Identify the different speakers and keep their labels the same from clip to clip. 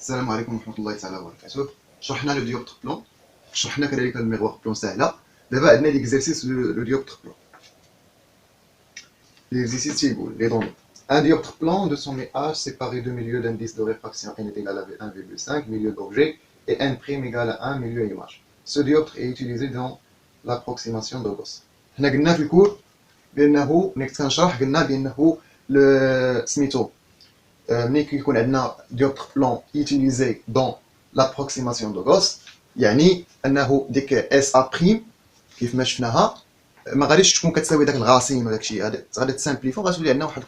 Speaker 1: السلام عليكم ورحمة الله تعالى وبركاته. شرحنا لو ديوبتر بلون، شرحنا كذلك الميغوار بلون سهلة. دابا عندنا ليكزارسيس لو ديوبتر بلون. L'exercice تيقول les données. Un dioptre plan de son méage séparé de milieux d'indice de réfraction n est égal à 1,5, milieu d'objet, et n' égale à 1, milieu image. Ce dioptre est utilisé dans l'approximation de Gauss. حنا قلنا في الكور بأنه ملي كنت كنشرح قلنا بأنه سميتو ملي كيكون عندنا ديوبتر بلون utilisé dans l'approximation de Gauss يعني أنه ديك اس ا بريم كيف ما شفناها ما غاديش تكون كتساوي داك الغاسين ولا داكشي، غادي تسامبليفو، غتولي عندنا واحد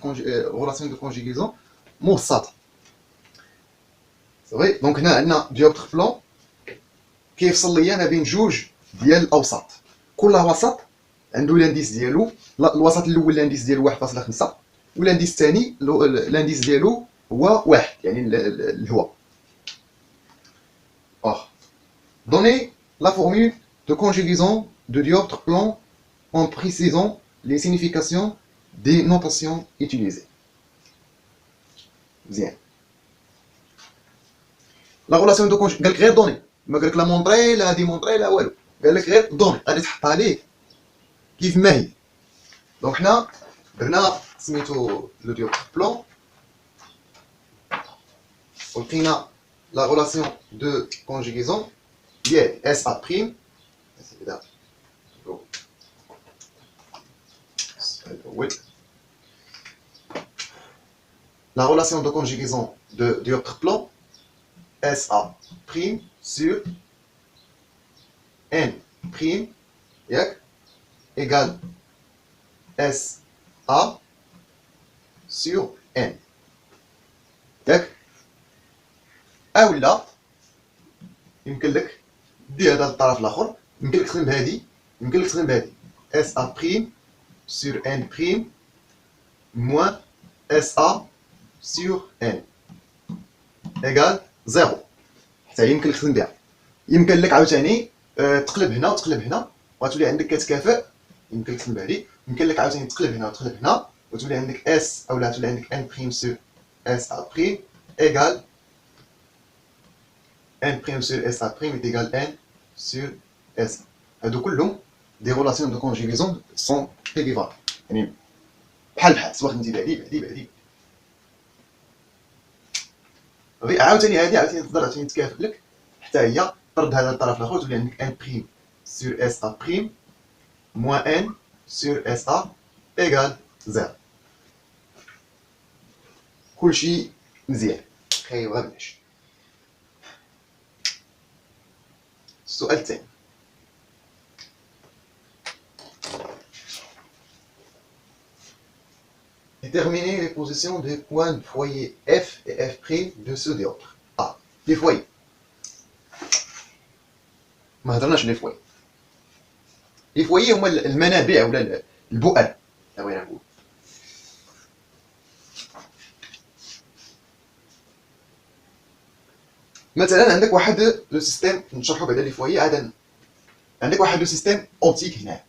Speaker 1: غولاسيون دو كونجيغيزون مبسطه. صافي دونك هنا عندنا ديوبتر بلون كيفصل ليا ما بين جوج ديال الاوساط، كل وسط عنده لانديس ديالو. الوسط الاول لانديس ديالو 1.5 والانديس الثاني لانديس ديالو هو 1 يعني الهواء. Donnez la formule de conjugaison de dioptre plan en précisant les significations des notations utilisées. Bien. La relation de conjugaison, قال لك غير دوني، ما قال لك لا مونطري لا ديمونطري لا والو، قال لك غير دوني، غادي تحطها ليه كيف ما هي. دونك حنا درنا سميتو لو ديوبتر بلون ولقينا لا relation de conjugaison ديال اس ا بريم. La relation de conjugaison de dioptre plan SA' sur N' égale SA sur N. أولا يمكن لك دير هذا الطرف الآخر، يمكن لك تخدم بهادي، يمكن لك تخدم بهادي SA' sur N' moins SA sur N égale 0. حتى يمكن لك تخدم بها. يمكن لك عاوتاني تقلب هنا وتقلب هنا وتولي عندك كتكافئ، يمكن لك تخدم بهادي. يمكن لك عاوتاني تقلب هنا وتقلب هنا وتولي عندك اس اولا تولي عندك N' sur SA' égale N' sur SA' est égal N sur SA. هادو كلهم دي غولاسيون دو كونجيغيزون سون ايكيفالون، يعني بحال سواء خدمتي بهادي عاوتاني هادي عاوتاني تقدر عاوتاني تكافئ لك حتى هي طرد هذا الطرف الاخر تولي عندك N' sur SA' moins N sur SA égale 0. كلشي مزيان خايب غير بلاش. السؤال الثاني déterminer les positions des points de foyer F et F' de ce dioptre. Les foyers. ما هضرناش لي فواي. لي فواي هما المنابع ولا البؤر. بغينا نقول. مثلا عندك واحد لو سيستيم نشرحو بعدا لي فواي عاد عندك واحد لو سيستيم اوبتيك هنا.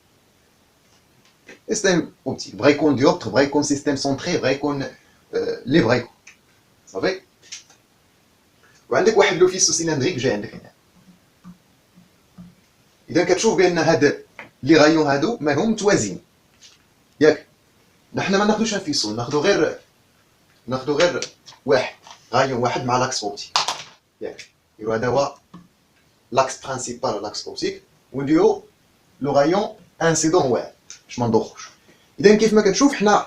Speaker 1: سيستيم اوبتيك بغا يكون ديوبتر، بغا يكون سيستيم سونطري، بغا يكون لي بغا يكون صافي. وعندك واحد لو فيسو سيلندريك جاي عندك هنا. اذا كتشوف بان هاد لي غايون هادو مالهم متوازيين ياك، نحنا ما ناخذوش ان فيسو، ناخذو غير واحد غايون واحد مع لاكس اوبتيك ياك. نديرو هذا هو لاكس برينسيبال لاكس اوبتيك ونديرو لو غايون انسيدون واحد باش ما ندوخوش. اذا كيف ما كتشوف حنا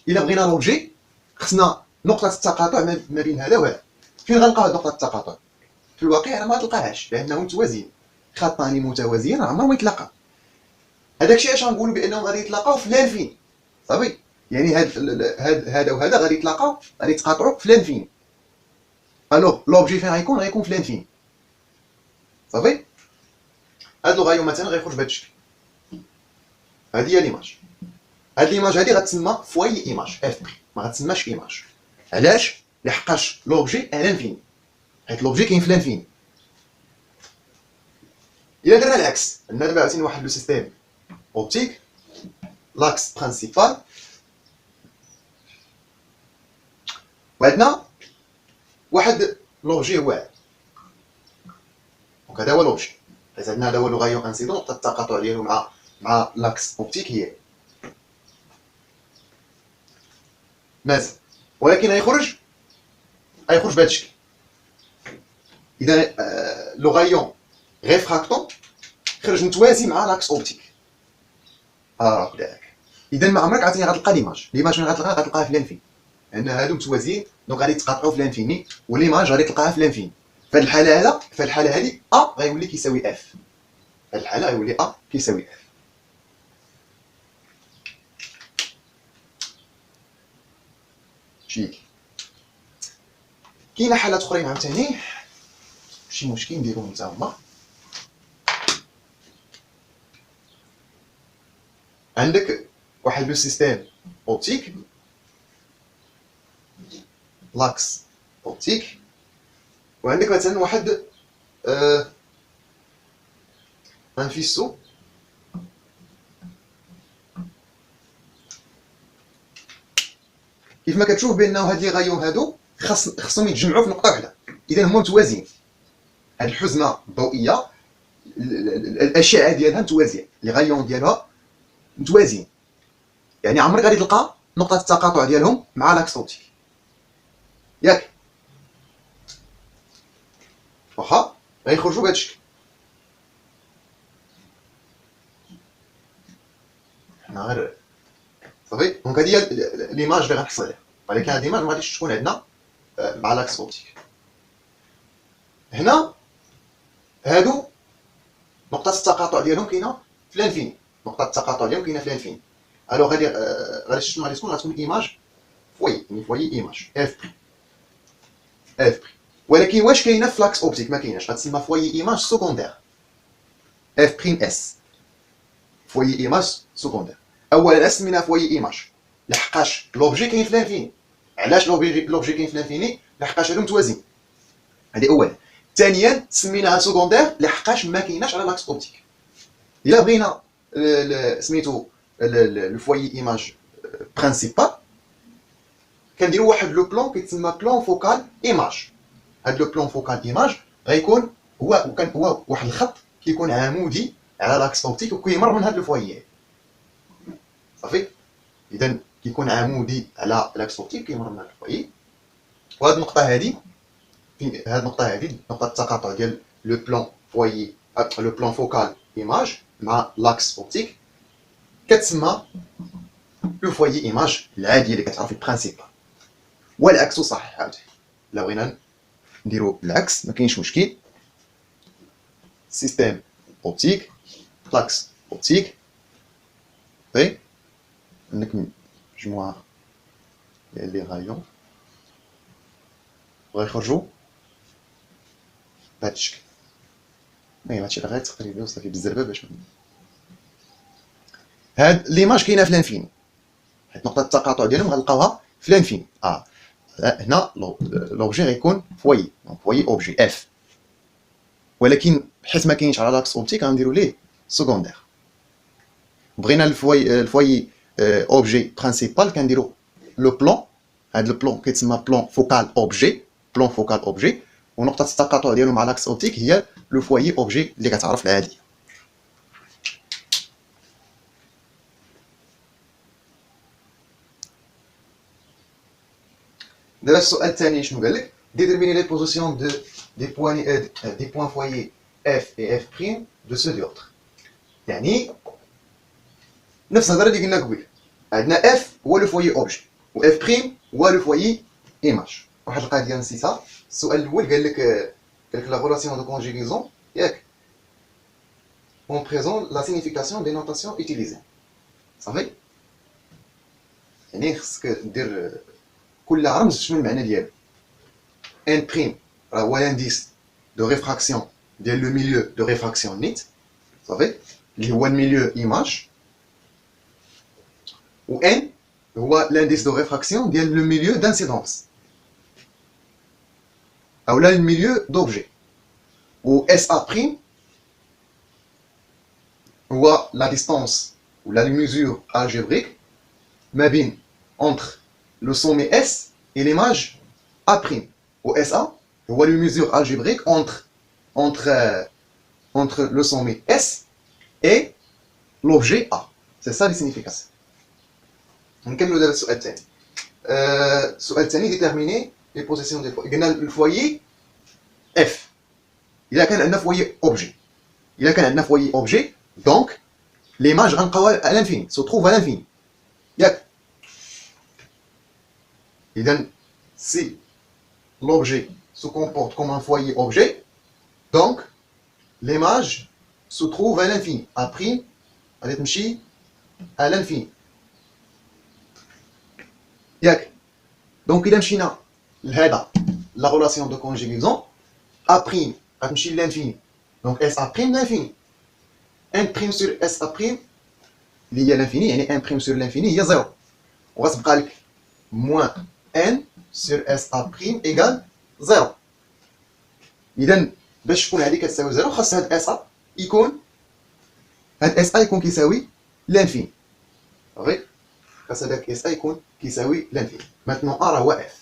Speaker 1: الا بغينا لوبجي خصنا نقطه التقاطع ما بين هذا وهذا. فين غنلقاو نقطه التقاطع؟ في الواقع انا ما تلقاهاش لانهم متوازيين، خطان متوازيين عمرهم ما يتلاقاو. هذاك الشيء اش غنقولوا بانهم غادي يتلاقاو في لانفين صافي، يعني هذا وهذا غادي يتلاقاو، غادي يتقاطعوا في لانفين. الوغ لوبجي فين غيكون في لانفين صافي. هاد الغايون مثلا غيخرج بهذا الشكل. هذه هي ليماج. هاد ليماج هادي غتسمى فواي ايماج اف بي، ما غتسماش ايماج. علاش؟ لحقاش لوبجي ان لانفين، حيت لوبجي كاين في لانفين. الا درنا العكس، عندنا دابا عاوتاني واحد لو سيستيم اوبتيك لاكس برينسيبال وعندنا واحد لوبجي واعر. دونك هذا هو لوبجي. حيت عندنا هذا هو لو غايون انسيدون، نقطة التقاطع ديالو مع لاكس اوبتيك هي مازال، ولكن غيخرج بهذا الشكل. اذا لو غايون ريفراكتون خرج متوازي مع لاكس اوبتيك. هكذاك. اذا ما عمرك عاوتاني غتلقى ليماج فين غتلقاها في لانفين، لان هادو متوازيين دونك غادي يتقاطعوا في لانفيني، وليماج غادي تلقاها في لانفيني. في الحاله هذه غيولي كيساوي اف. في الحاله غيولي كيساوي اف. شيك. كاينه حالات اخرين عاوتاني ماشي مشكل نديروهم حتى هما. عندك واحد لو سيستيم اوبتيك لاكس اوبتيك، وعندك مثلا واحد ان فيسو كيف ما كتشوف بانه هاد لي غايون هادو خصهم يتجمعوا في نقطه واحده. اذا هما متوازيين. هاد الحزمه الضوئيه الاشعه ديالها متوازيه، لي غايون ديالها متوازيين، يعني عمرك غادي تلقى نقطه التقاطع ديالهم مع لاكس اوبتيك ياك. واخا غيخرجوا بهذا الشكل. حنا غير صافي. دونك هذه هي ليماج اللي غنحصل عليها، ولكن هذه ليماج ما غاديش تكون عندنا مع لاكس اوبتيك. هنا هادو نقطة التقاطع ديالهم كاينة في لانفيني. الوغ غادي شنو غادي تكون؟ غتكون ايماج فوي، يعني فوي ايماج اف بري. ولكن واش كاينة في لاكس اوبتيك؟ ما كايناش. غتسمى فوي ايماج سكوندير اف بريم اس. فوي ايماج سكوندير. اولا سميناها فوي ايماج لحقاش لوبجي كاين في لانفيني. علاش لوبجي كاين في لانفيني؟ لحقاش هادو متوازيين. هذه اولا. ثانيا سميناها سكوندير لحقاش ما كايناش على لاكس اوبتيك. الا بغينا سميتو لو فوي ايماج برينسيبال كنديروا واحد لو بلون كيتسمى بلون فوكال ايماج. هاد لو بلون فوكال ايماج غيكون هو واحد الخط كيكون عمودي على لاكس اوبتيك وكيمر من هاد لو فوي صافي. اذا كيكون عمودي على لاكس اوبتيك كيمر من هاد الفوي. وهاد النقطه هادي نقطه التقاطع ديال لو بلون فوي لو بلون فوكال ايماج مع لاكس اوبتيك كتسمى لو فوي ايماج العاديه اللي كتعرفي برينسيبال. والعكس صح عاوتاني. الا بغينا نديرو العكس ما كاينش مشكل. سيستيم اوبتيك لاكس اوبتيك صافي. عندك مجموعه ديال لي غايون وغيخرجوا بهذا الشكل. المهم هادشي غير تقريبي وصافي بالزربه باش هاد ليماج كاينه في لانفيني، حيت نقطه التقاطع ديالهم غنلقاوها في لانفيني. هنا لوبجي غيكون فوي اوبجي اف، ولكن حيت ما كاينش على لاكس اوبتيك غنديرو ليه سكوندير. بغينا الفوي اوبجي برينسيبال كنديرو لو بلون. هاد لو بلون كيتسمى بلون فوكال اوبجي، ونقطه التقاطع ديالو مع لاكس اوبتيك هي لو فوي اوبجي اللي كتعرف العاديه. دابا السؤال الثاني شنو قال لك؟ déterminer les positions des points foyer F et F' de ceux d'autres. يعني نفس الهضره اللي قلنا قبيل. عندنا F هو لو فوي اوبجي و F' هو لو فوي ايماج. واحد القضيه نسيتها. السؤال الاول قال لك لا relation de conjugaison ياك en présent la signification des notations utilisées. صافي. يعني خصك دير كل رمز شنو المعنى ديالو. ان بريم راه هو لانديس دو ريفراكسيون ديال لو ميليو دو ريفراكسيون نيت صافي اللي هو الميليو ايماج، و ان هو لانديس دو ريفراكسيون ديال لو ميليو دانسيدونس اولا الميليو دوبجي، و اس ا بريم هو لا ديستونس ولا لي ميزور الجبريك ما بين entre le sommet S et l'image A'. Ou SA, هو une mesure algébrique entre le sommet S et l'objet A. C'est ça les significations. نكملوا دابا السؤال الثاني. السؤال الثاني déterminer les positions des foyers. قلنا الفويي F. إذا كان عندنا فويي objet. إذا كان عندنا فويي objet, donc l'image غنلقاوها à l'infini, se trouve à l'infini. ياك. إذا si l'objet se comporte comme un foyer objet, donc l'image se trouve à l'infini. Après, elle تمشي à l'infini. ياك. Donc إذا مشينا لهذا la relation de conjugaison A' غتمشي l'infini. Donc SA' l'infini. 1' sur SA' اللي هي l'infini يعني 1' sur l'infini هي 0. وغتبقى لك moins n sur SA' égale 0. إذا باش تكون هذه كتساوي 0 خاص هاد SA يكون كيساوي l'infini. صافي خاص هذاك SA يكون كيساوي l'infini. Maintenant A راه هو F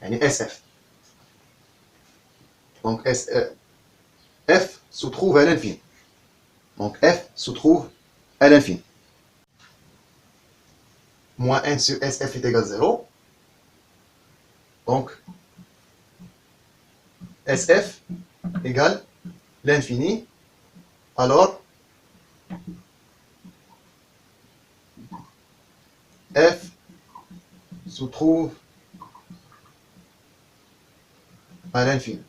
Speaker 1: يعني SF. Donc F se trouve à l'infini. Donc F se trouve à l'infini. Moins 1 sur SF est égal à 0. Donc SF égale l'infini. Alors F se trouve à l'infini.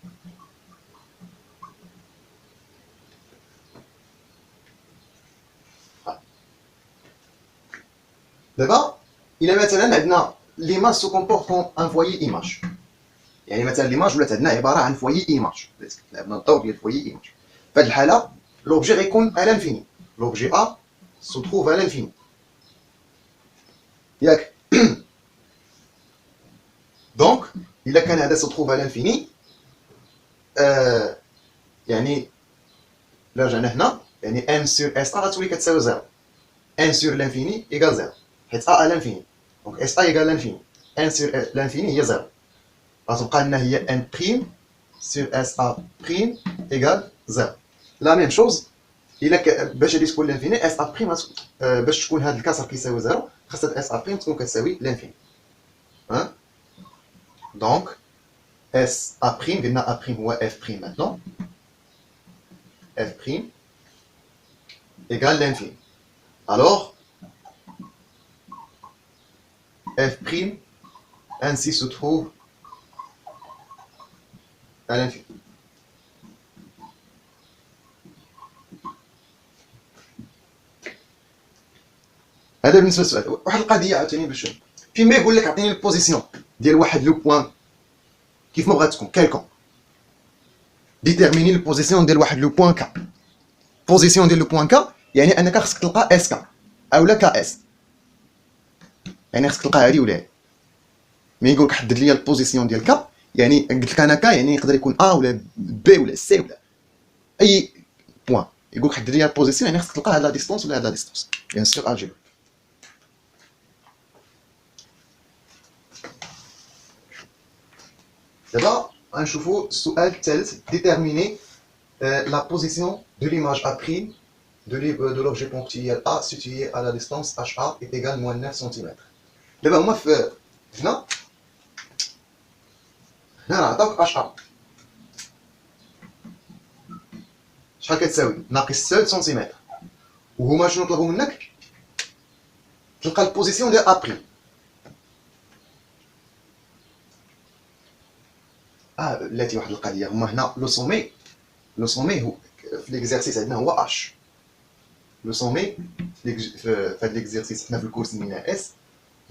Speaker 1: دابا إلا مثلا عندنا ليماج سو كومبورت كوم ان فويي ايماج، يعني مثلا ليماج ولات عندنا عباره عن فويي ايماج، لعبنا الدور ديال فويي ايماج. في هذه الحاله لوبجي غيكون على الانفيني، لوبجي ا سو تروف على الانفيني ياك. دونك الا كان هذا سو تروف على الانفيني يعني لا رجعنا هنا يعني ان سور اس ا غتولي كتساوي 0. ان سور لانفيني ايكال 0 حيت ا على الانفيني. دونك اس ا ايكال لانفيني. ان سور لانفيني هي 0. غتبقى لنا هي ان بريم سور اس ا بريم ايكال 0. لا ميم شوز الا باش هادي تكون لانفيني اس ا بريم باش تكون هاد الكسر كيساوي 0 خاص هاد اس ا بريم تكون كتساوي لانفيني. ها دونك اس ا بريم قلنا ا بريم هو اف بريم ماتنون f' égale l'infini. Alors, f' ainsi se trouve à l'infini. هذا بالنسبه للسؤال. واحد القضيه عاوتاني باش فين ما يقول لك عطيني البوزيسيون ديال واحد لو بوين كيف ما بغات تكون كالكون ديتيرميني البوزيسيون ديال واحد لو بوين كا. بوزيسيون ديال لو بوين كا يعني انك خصك تلقى اس كا اولا كا اس، يعني خصك تلقى هادي ولا هادي. ملي يقولك حدد لي البوزيسيون ديال كا يعني قلت لك انا كا يعني يقدر يكون ا ولا بي ولا سي ولا اي بوين. يقولك حدد لي البوزيسيون يعني خصك تلقى هاد لا ديستونس ولا هاد لا ديستونس. بيان سور الجبر. دابا غنشوفوا السؤال الثالث déterminer la position de l'image A' de l'objet ponctuel A situé à la distance HA est égale moins 9 cm. دابا هما في هنا راه عطاوك HA شحال كتساوي ناقص 6 سنتيمتر، وهما شنو طلبوا منك؟ تلقى البوزيسيون ديال A'. بلاتي واحد القضيه هما هنا لو سومي هو في ليكزارسيس عندنا هو اش. لو سومي في هاد ليكزارسيس حنا في الكورس سميناه اس.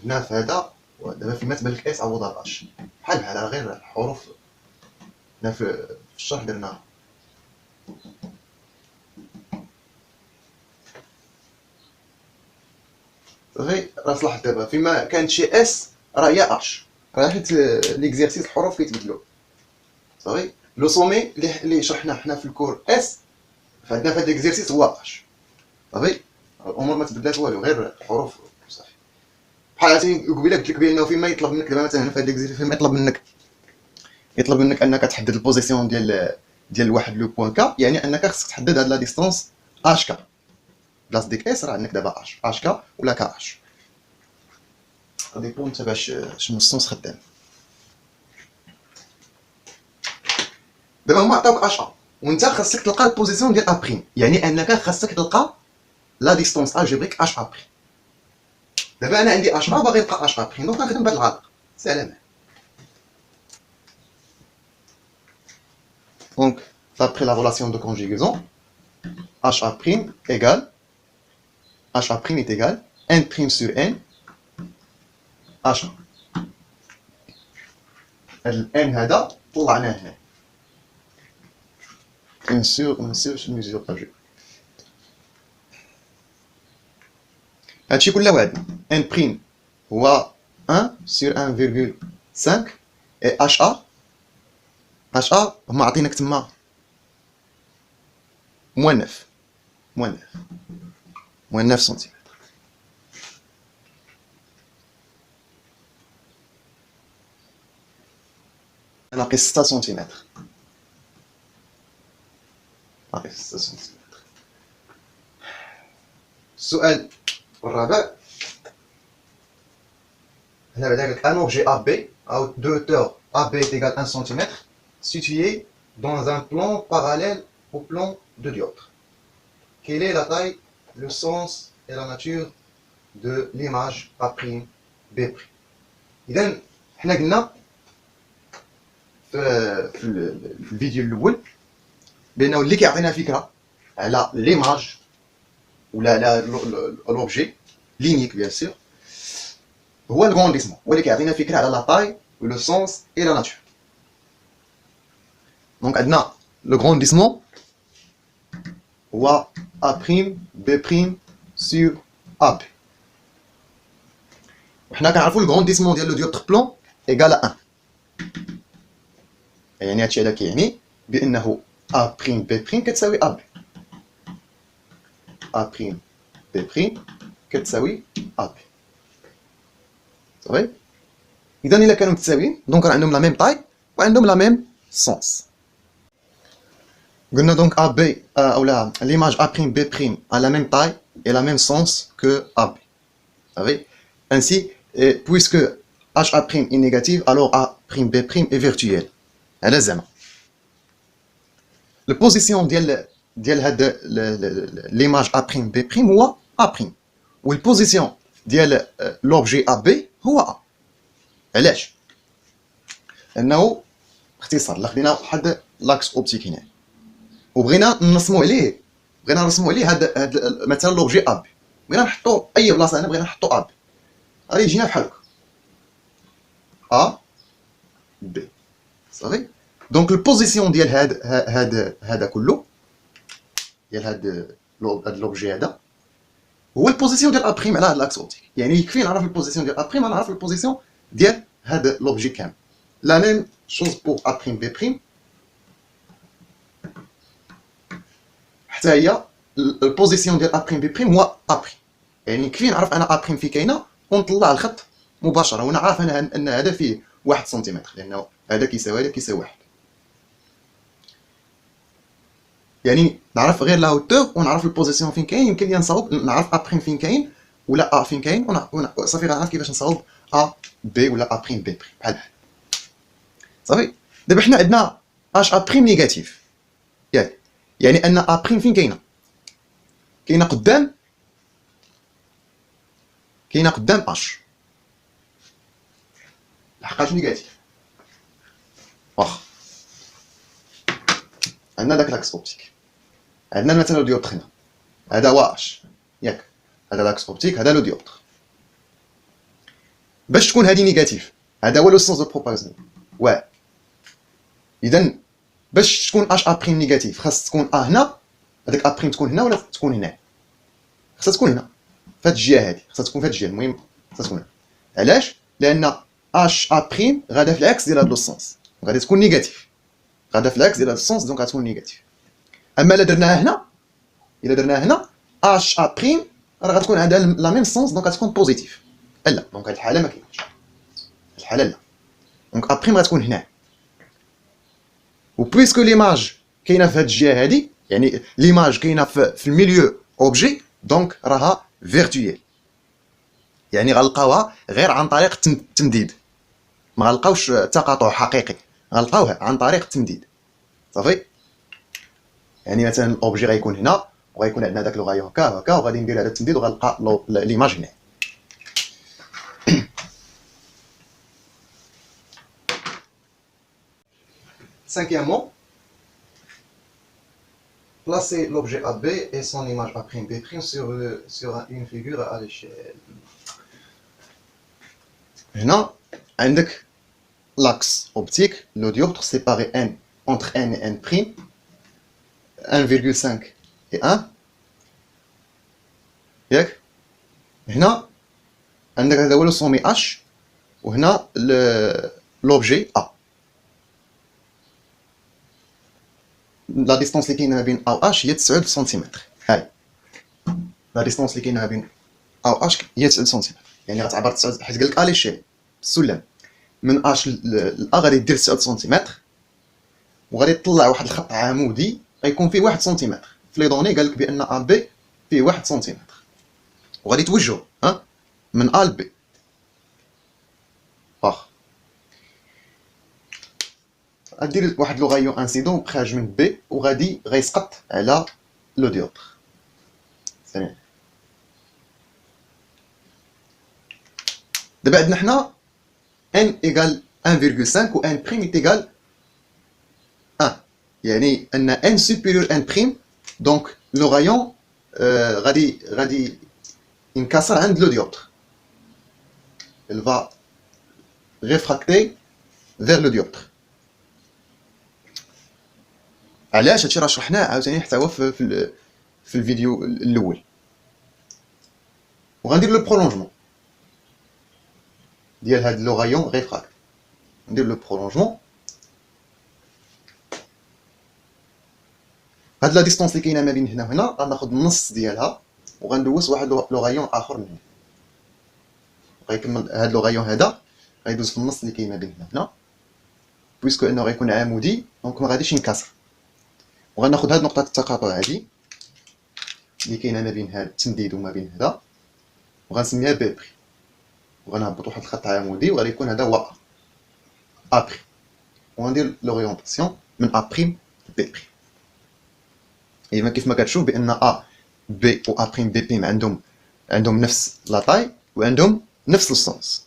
Speaker 1: هنا في هذا دابا فيما تبان لك اس عوضها اش بحال غير الحروف. هنا في الشرح درناها. صافي راه صلاح. دابا فيما كانت شي اس راه هي اش، راه حيت ليكزارسيس الحروف كيتبدلوا. صافي لو سومي اللي شرحنا حنا في الكور اس فعندنا في هذا ليكزارسيس هو اش. صافي الامور ما تبدلات والو غير الحروف صافي. بحال عرفتي قبيله قلت لك بانه فيما يطلب منك دابا مثلا في هذا ليكزارسيس فيما يطلب منك يطلب منك انك تحدد البوزيسيون ديال واحد لو بوين كا، يعني انك خصك تحدد هاد لا ديستونس اش كا. بلاص ديك اس راه عندك دابا اش كا ولا كا اش، غادي يكون انت باش شنو السونس خدام. دابا هما عطاوك اش ا وانت خاصك تلقى البوزيسيون ديال ا بريم، يعني انك خاصك تلقى لا ديستونس الجبريك اش ا بريم. دابا انا عندي اش ا باغي نلقى اش ا بريم، دونك غنخدم بهاد العلاقه سلام. دونك d'après la relation de conjugaison, HA' égale HA' est égal N' sur N HA. ال N هذا طلعناه هنا. Bien sûr je mesure pas je. هادشي كله وعدنا. N' هو 1 sur 1,5 et HA هما عطيناك تما moins 9 سنتيمتر. ناقص 6 سنتيمتر. ناقص 6 سنتيمتر. السؤال الرابع، هنا بعدا قالك ان objet AB à de hauteur AB est égal 1 cm situé dans un plan parallèle au plan de dioptre. Quelle est la taille, le sens et la nature de l'image A', B'. إذا حنا قلنا في الفيديو الأول بأنه اللي كيعطينا فكرة على ليماج ولا على لوبجي لينيك بيان سور هو الغونديسمون، هو اللي كيعطينا فكرة على لا تاي و لو سونس اي لا ناتور. دونك عندنا لو غونديسمون هو A', B' sur AB. وحنا كنعرفو الغونديسمون ديال لو ديوبتر بلون ايكال 1، يعني هادشي هذا كيعني بأنه A', B' كتساوي AB. A', B' كتساوي AB. صافي. إذا إلا كانوا متساويين دونك راه عندهم لا ميم طاي وعندهم لا ميم سونس. قلنا دونك AB اولا l'image A', B' a la même taille et la même sens que AB. Savez? Ainsi, puisque HA' est négative, alors A', B' est virtuel. هذا زعما. البوزيسيون ديال هاد l'image A', B' هو A'. والبوزيسيون ديال لوبجي AB هو A. علاش؟ لأنه باختصار لا خدينا واحد لاكس اوبتيك هنا وبغينا نرسمو عليه هاد مثلا لوبجي اب، بغينا نحطو اي بلاصه هنا، بغينا نحطو اب، غادي يجينا بحال هكا ب. صافي. دونك البوزيسيون ديال هذا كله ديال هاد لوبجي هذا هو البوزيسيون ديال ا' على هاد لاكس اوبتيك، يعني يكفي نعرف البوزيسيون ديال ا' نعرف البوزيسيون ديال هاد لوبجي كامل. لا ميم شوز بور A', B'، حتى هي البوزيسيون ديال A', B' هو A'، يعني يكفي نعرف انا A' فين كاينه ونطلع الخط مباشره وانا عارف انا ان هذا فيه 1 سنتيمتر، لانه هذا كيساوي هذا كيساوي 1. يعني نعرف غير لا هوتور ونعرف البوزيسيون فين كاين، يمكن لي نصاوب نعرف A' فين كاين ولا A فين كاين صافي غنعرف كيفاش نصاوب A B ولا A', B' بحال صافي. دابا حنا عندنا HA' نيجاتيف، ياك، يعني ان A' فين كاينه؟ كاينه قدام اش، لحقاش نيجاتيف. واخا عندنا داك لاكس اوبتيك، عندنا مثلا الديوبتر هنا، هذا هو اش، ياك، هذا لاكس اوبتيك، هذا لو ديوبتر. باش تكون هذه نيجاتيف، هذا هو لو سونس دو بروباغاسيون. واه اذا باش تكون HA' نيجاتيف خاص تكون A هنا، هذاك A' تكون هنا ولا تكون هنا؟ خاصها تكون هنا في هاد الجهه هادي، خاصها تكون في هاد الجهه، المهم خاصها تكون هنا. علاش؟ لان HA' غادا في العكس ديال هاد لو سونس، غادي تكون نيجاتيف، غادا في العكس ديال هاد السونس، دونك غتكون نيجاتيف. اما الا درناها هنا HA' راه غتكون عندها لا ميم سونس، دونك غتكون بوزيتيف. لا، دونك هاد الحاله ما كايناش، الحاله لا، دونك A' غتكون هنا، وبويسكو ليماج كاينه في هاد الجهه هادي، يعني ليماج كاينه في الميليو اوبجي، دونك راها فيرتويال، يعني غنلقاوها غير عن طريق التمديد، ما غنلقاوش تقاطع حقيقي، غنلقاوه عن طريق التمديد. صافي. يعني مثلا الاوبجي غيكون هنا وغيكون عندنا داك لو غايو هكا هكا، وغادي ندير هذا التمديد وغنلقى ليماج هنا. Cinquièmement, placer l'objet AB et son image A'B' sur une figure à l'échelle. هنا عندك l'axe optique, le dioptre séparé n entre n et n', 1,5 et 1. ياك هنا عندك هذا هو لو سومي h، وهنا l'objet A. لا ديستونس اللي كاينه ما بين A و H هي 9 سنتيمتر. هاي لا ديستونس اللي كاينه ما بين A و H هي 9 سنتيمتر، يعني غتعبر 9 حيت قال لك اليشيل السلم من H ل A غادي دير 9 سنتيمتر، وغادي تطلع واحد الخط عمودي غيكون فيه 1 سنتيمتر. في لي دوني قال لك بان AB فيه 1 سنتيمتر، وغادي توجهو من A ل B. واخ غدير واحد لو غايون انسيدون خارج من بي وغادي غيسقط على لو ديوتر. ثاني دابا عندنا حنا n ايكال 1,5 و n بريم ايكال 1، يعني ان n supérieur n بريم، دونك لو غايون غادي ينكسر عند لو ديوتر، il va réfracter vers le dioptre. علاش هادشي راه شرحناه عاوتاني حتى هو في الفيديو الاول. وغندير لو برولونجمون ديال هاد لو غايون ريفراكت، ندير لو برولونجمون. هاد لا ديستونس اللي كاينه ما بين هنا وهنا غناخد النص ديالها وغندوز واحد لو غايون اخر من هنا، غيكمل هاد لو غايون هذا غيدوز في النص اللي كاين ما بين هنا وهنا، بويسكو انه غيكون عمودي دونك ما غاديش ينكسر. وغناخد هاد نقطه التقاطع هادي اللي كاينه ما بين هاد التمديد وما بين هذا، وغنسميها بي بري، وغنهبط واحد الخط عمودي وغادي يكون هذا هو ا بريم، وغندير لوريونطاسيون من ا بريم بي بريم. ايوا كيف ما كتشوف بان ا بي و ا بريم بي بريم عندهم نفس لا طاي وعندهم نفس السونس.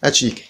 Speaker 1: هادشي كاين.